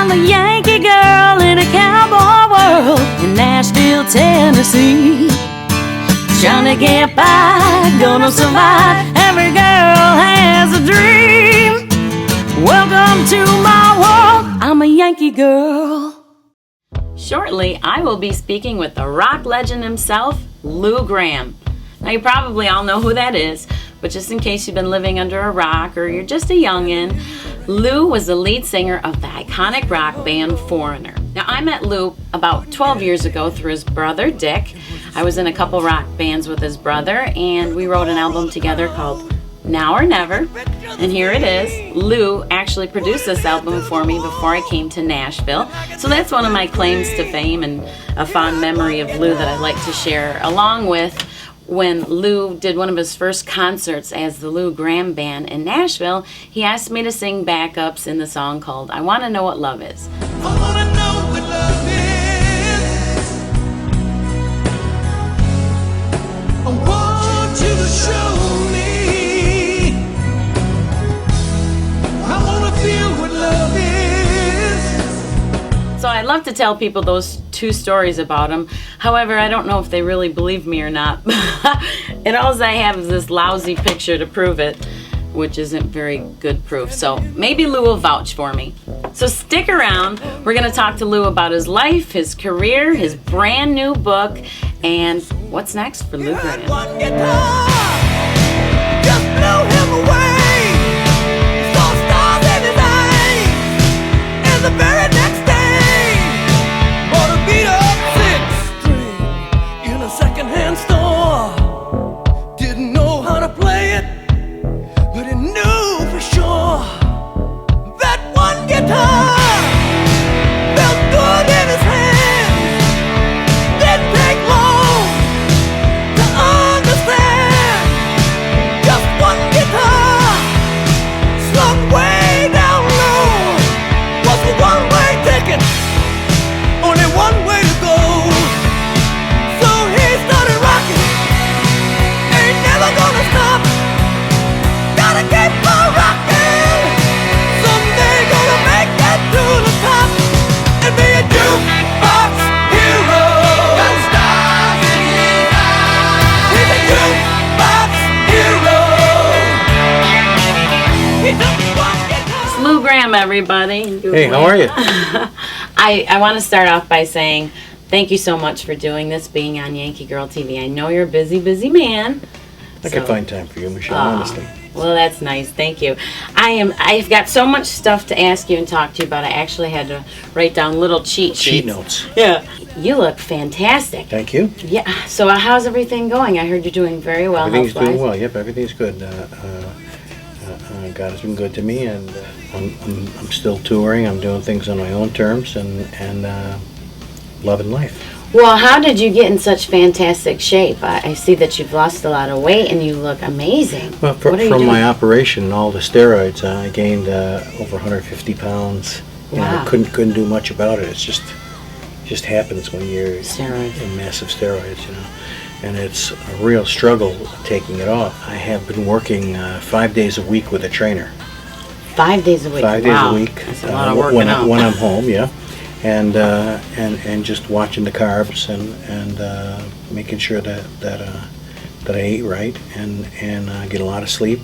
I'm a Yankee girl in a cowboy world in Nashville, Tennessee. Trying to get by, gonna survive. Every girl has a dream. Welcome to my world, I'm a Yankee girl. Shortly, I will be speaking with the rock legend himself, Lou Gramm. Now, you probably all know who that is, but just in case you've been living under a rock or you're just a youngin', Lou was the lead singer of the iconic rock band Foreigner. Now, I met Lou about 12 years ago through his brother, Dick. I was in a couple rock bands with his brother, and we wrote an album together called Now or Never, and here it is. Lou actually produced this album for me before I came to Nashville, so that's one of my claims to fame and a fond memory of Lou that I'd like to share, along with when Lou did one of his first concerts as the Lou Gramm Band in Nashville. He asked me to sing backups in the song called I Want to Know What Love Is. I wanna know what love is. I want you to show me. I wanna feel what love is. So I love to tell people those two stories about him. However, I don't know if they really believe me or not. And all I have is this lousy picture to prove it, which isn't very good proof. So maybe Lou will vouch for me. So stick around. We're going to talk to Lou about his life, his career, his brand new book, and what's next for Lou Gramm. One guitar, just blow him away. Saw stars in his eyes, and the very next day, bought a beat up 6-string in a secondhand store. Didn't know how to play it, but he knew for sure that one guitar felt good in his hands. Didn't take long to understand. Just one guitar slung way down low was a one-way ticket, only one way to go. So he started rocking, ain't never gonna stop. Gotta keep on rocking. Someday gonna make it to the top and be a jukebox hero. Got stars in his eyes. He's a jukebox hero. He took one guitar. It's Lou Gramm, everybody. Hey, how are you? I want to start off by saying thank you so much for doing this, being on Yankee Girl TV. I know you're a busy, busy man. I can find time for you, Michelle, honestly. Well, that's nice. Thank you. I've got so much stuff to ask you and talk to you about. I actually had to write down little cheat sheets. Cheat notes. Yeah. You look fantastic. Thank you. Yeah. So how's everything going? I heard you're doing very well. Everything's health-wise. doing well. Yep, everything's good. God has been good to me, and I'm still touring. I'm doing things on my own terms, and loving life. Well, how did you get in such fantastic shape? I see that you've lost a lot of weight and you look amazing. Well, What are you from doing? my operation and all the steroids, I gained over 150 pounds. You Wow. know, couldn't do much about it. It just happens when you're Steroids. in massive steroids, you know. And it's a real struggle taking it off. I have been working 5 days a week with a trainer. 5 days a week. 5 days Wow. a week. That's a lot of working when out. when I'm home, yeah. And just watching the carbs and making sure that I eat right and get a lot of sleep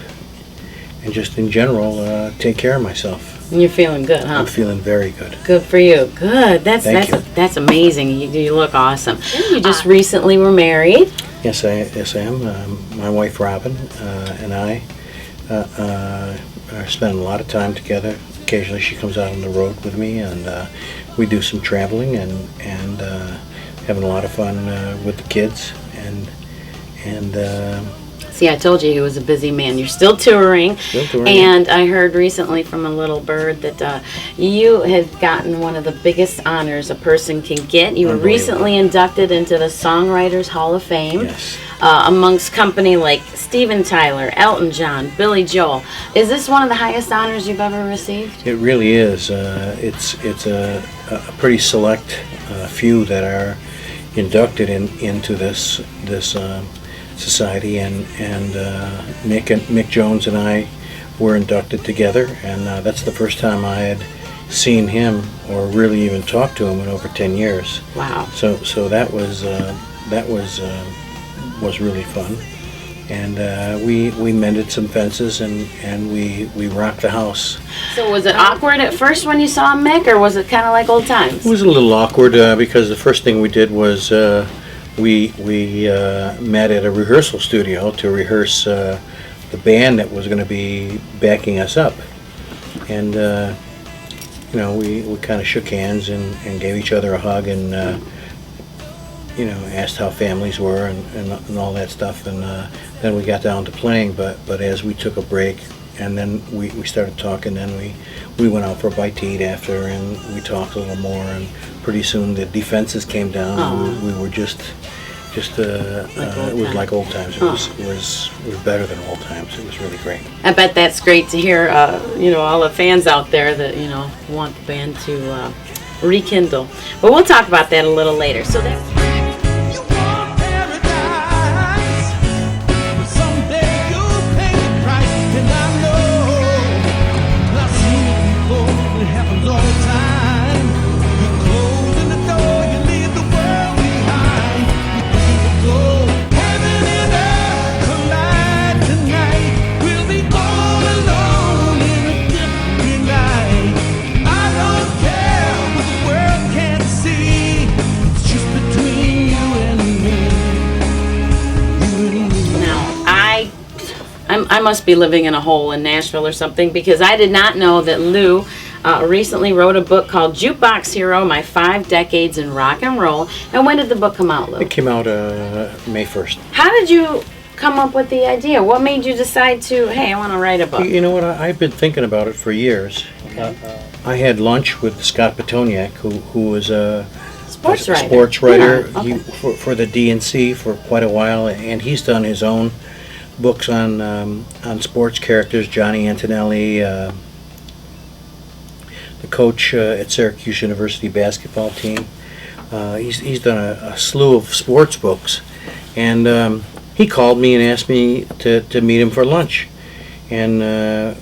and just in general take care of myself. You're feeling good, huh? I'm feeling very good. Good for you. Good. That's that's amazing. You look awesome. You just recently were married. Yes, I am. My wife Robin and I are spending a lot of time together. Occasionally she comes out on the road with me, and we do some traveling and having a lot of fun with the kids. And See, I told you he was a busy man. You're still touring. Still touring. And I heard recently from a little bird that you have gotten one of the biggest honors a person can get. You were recently inducted into the Songwriters Hall of Fame. Yes. Amongst company like Steven Tyler, Elton John, Billy Joel. Is this one of the highest honors you've ever received? It really is. It's a pretty select few that are inducted into this society, and Mick Jones and I were inducted together, and that's the first time I had seen him or really even talked to him in over 10 years. Wow. So that was really fun, and we mended some fences and we rocked the house. So was it awkward at first when you saw him, Mick, or was it kind of like old times? It was a little awkward because the first thing we did was we met at a rehearsal studio to rehearse the band that was going to be backing us up, and we kind of shook hands and gave each other a hug and asked how families were and all that stuff, and then we got down to playing. But as we took a break and then we started talking, then we went out for a bite to eat after, and we talked a little more, and pretty soon the defenses came down. We were just it was like old times. It was better than old times. It was really great. I bet that's great to hear, all the fans out there that, want the band to rekindle. But we'll talk about that a little later. So that's... You want paradise, but someday you'll pay the price. And I know I've seen it before. It happens all the time. You close in the door, you leave the world behind. You go, heaven and earth collide tonight. We'll be all alone in a different night. I don't care what the world can't see. It's just between you and me. You and me. Now, I must be living in a hole in Nashville or something, because I did not know that Lou recently wrote a book called Jukebox Hero, My 5 Decades in Rock and Roll. And when did the book come out, Lou? It came out May 1st. How did you come up with the idea? What made you decide to, hey, I want to write a book? You know what? I've been thinking about it for years. I had lunch with Scott Petoniak, who was a Sports writer. sports writer Yeah, okay. for the DNC for quite a while, and he's done his own books on sports characters. Johnny Antonelli, the coach at Syracuse University basketball team. He's done a slew of sports books, and he called me and asked me to meet him for lunch, and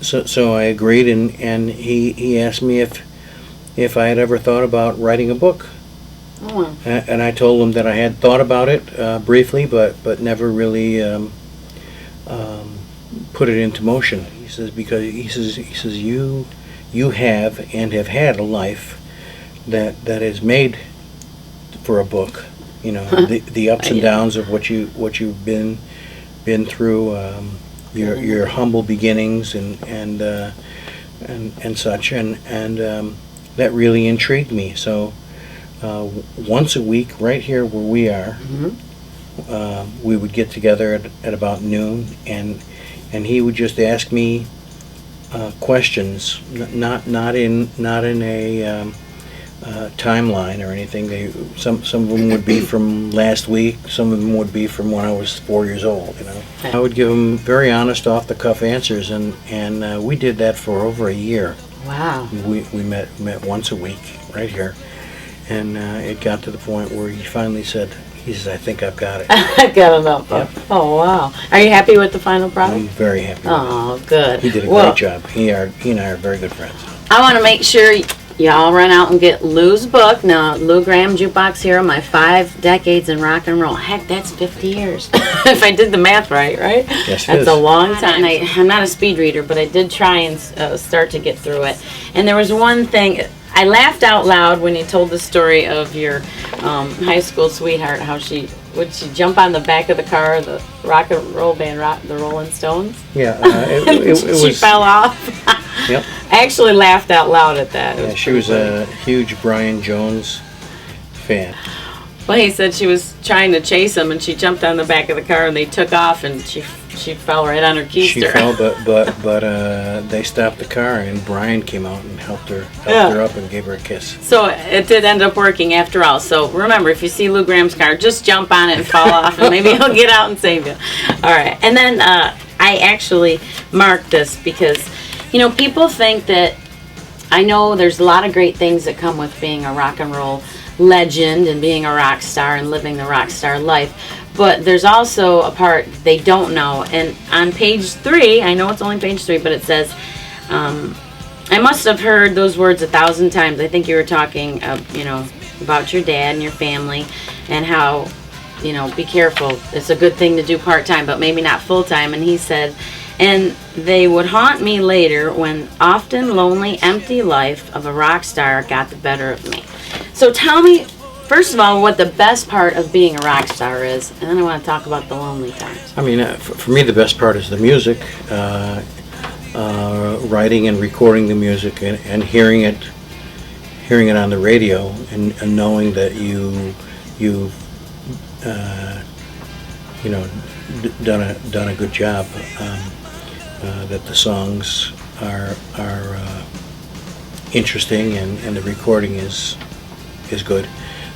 so I agreed, and he asked me if I had ever thought about writing a book. Oh, wow. And I told him that I had thought about it briefly, but never really put it into motion. He says because he says you have and have had a life that is made for a book. The ups and Yeah. downs of what you've been through, your humble beginnings and such, and that really intrigued me. So. Once a week, right here where we are, we would get together at about noon, and he would just ask me questions, not in a timeline or anything. Some of them would be from last week, some of them would be from when I was 4 years old. I would give him very honest, off the cuff answers, and we did that for over a year. Wow. We met once a week right here. And it got to the point where he finally said, he says, I think I've got it. I got enough. Yep. Oh, wow. Are you happy with the final product? I'm very happy with Oh, good. it. He did a Well, great job. He and I are very good friends. I want to make sure y'all run out and get Lou's book. Now, Lou Gramm, Jukebox Hero, My 5 Decades in Rock and Roll. Heck, that's 50 years. If I did the math right? Yes, it That's is. a long time. And I'm not a speed reader, but I did try and start to get through it. And there was one thing... I laughed out loud when you told the story of your high school sweetheart, how would she jump on the back of the car, the rock and roll band, the Rolling Stones? Yeah, it She was... fell off. Yep. I actually laughed out loud at that. It Yeah, she was a huge Brian Jones fan. Well, he said she was trying to chase him, and she jumped on the back of the car, and they took off, and she fell right on her keister. She fell, but they stopped the car, and Brian came out and helped her up and gave her a kiss. So it did end up working after all. So remember, if you see Lou Gramm's car, just jump on it and fall off, and maybe he'll get out and save you. All right. And then I actually marked this because, people think that, I know there's a lot of great things that come with being a rock and roll legend and being a rock star and living the rock star life. But there's also a part they don't know. And on page 3, I know it's only page 3, but it says, I must have heard those words 1,000 times. I think you were talking, about your dad and your family, and how, be careful. It's a good thing to do part-time, but maybe not full-time. And he said, and they would haunt me later when often lonely, empty life of a rock star got the better of me. So tell me, first of all, what the best part of being a rock star is, and then I want to talk about the lonely times. I mean, for me, the best part is the music, writing and recording the music, and hearing it on the radio, and knowing that you've done a good job, that the songs are interesting, and the recording is good.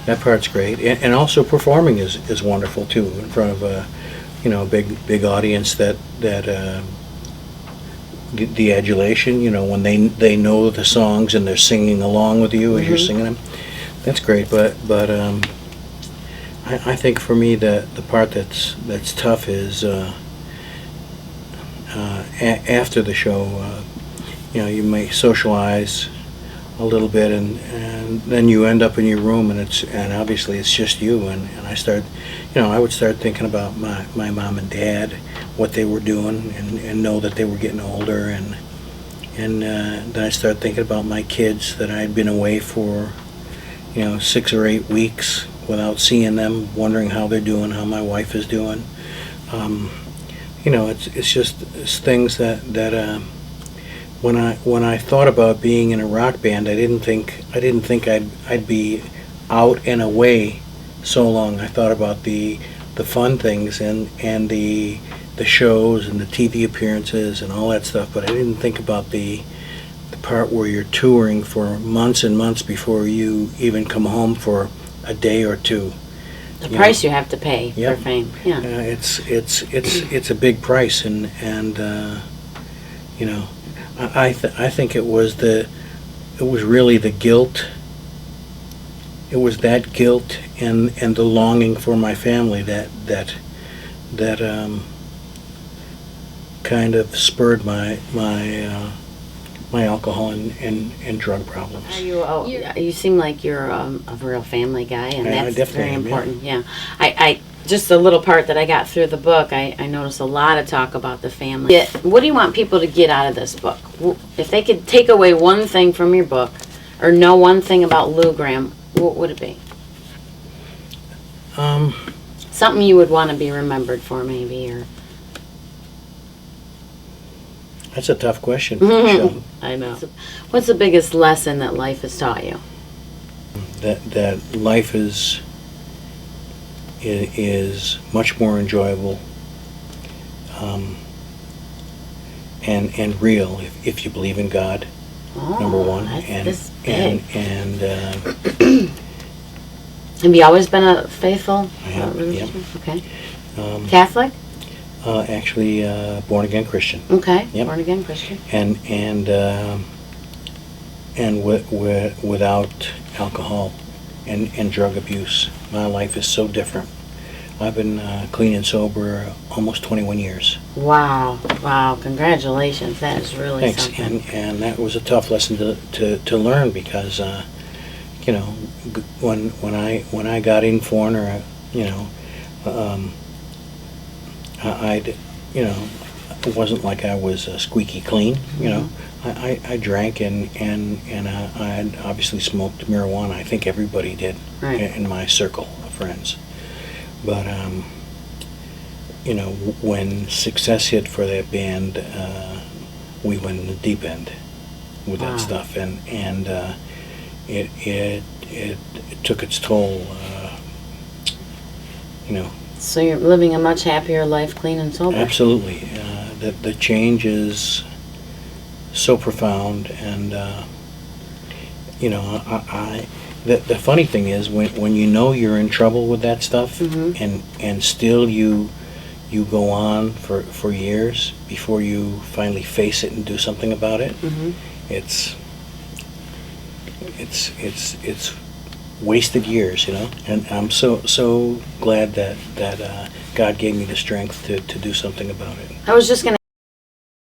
That part's great, and also performing is wonderful too, in front of a big audience that the adulation, when they know the songs and they're singing along with you as you're singing them. That's great, but I think for me the part that's tough is after the show. You may socialize a little bit, and then you end up in your room, and obviously it's just you, and I would start thinking about my mom and dad, what they were doing, and know that they were getting older, and then I start thinking about my kids that I'd been away for 6 or 8 weeks without seeing them, wondering how they're doing, how my wife is doing. It's things that when I thought about being in a rock band, I didn't think I'd be out and away so long. I thought about the fun things and the shows and the TV appearances and all that stuff, but I didn't think about the part where you're touring for months and months before you even come home for a day or two. The price you have to pay for fame. Yeah. It's a big price, and I think it was really the guilt. It was that guilt and the longing for my family that kind of spurred my alcohol and drug problems. You seem like you're a real family guy, and that's very important. Yeah. I just a little part that I got through the book, I noticed a lot of talk about the family. What do you want people to get out of this book? If they could take away one thing from your book, or know one thing about Lou Gramm, what would it be? Something you would want to be remembered for, maybe, or... That's a tough question, Michelle. I know. What's the biggest lesson that life has taught you? That life is much more enjoyable and real if you believe in God. Number one, and have you always been a faithful religion? Yep. Okay. Catholic? Actually, born again Christian. Okay. Yep. Born again Christian. And without alcohol and drug abuse, my life is so different. I've been clean and sober almost 21 years. Wow! Wow! Congratulations. That is really Thanks. something. And that was a tough lesson to learn, because when I got in Foreigner, it wasn't like I was squeaky clean. I drank and I had obviously smoked marijuana. I think everybody did in my circle of friends. But when success hit for that band, we went in the deep end with that stuff, and it took its toll. So you're living a much happier life, clean and sober. Absolutely. The change is so profound, and the funny thing is when you're in trouble with that stuff, and still you go on for years before you finally face it and do something about it. It's wasted years, and I'm so glad that God gave me the strength to do something about it. I was just going to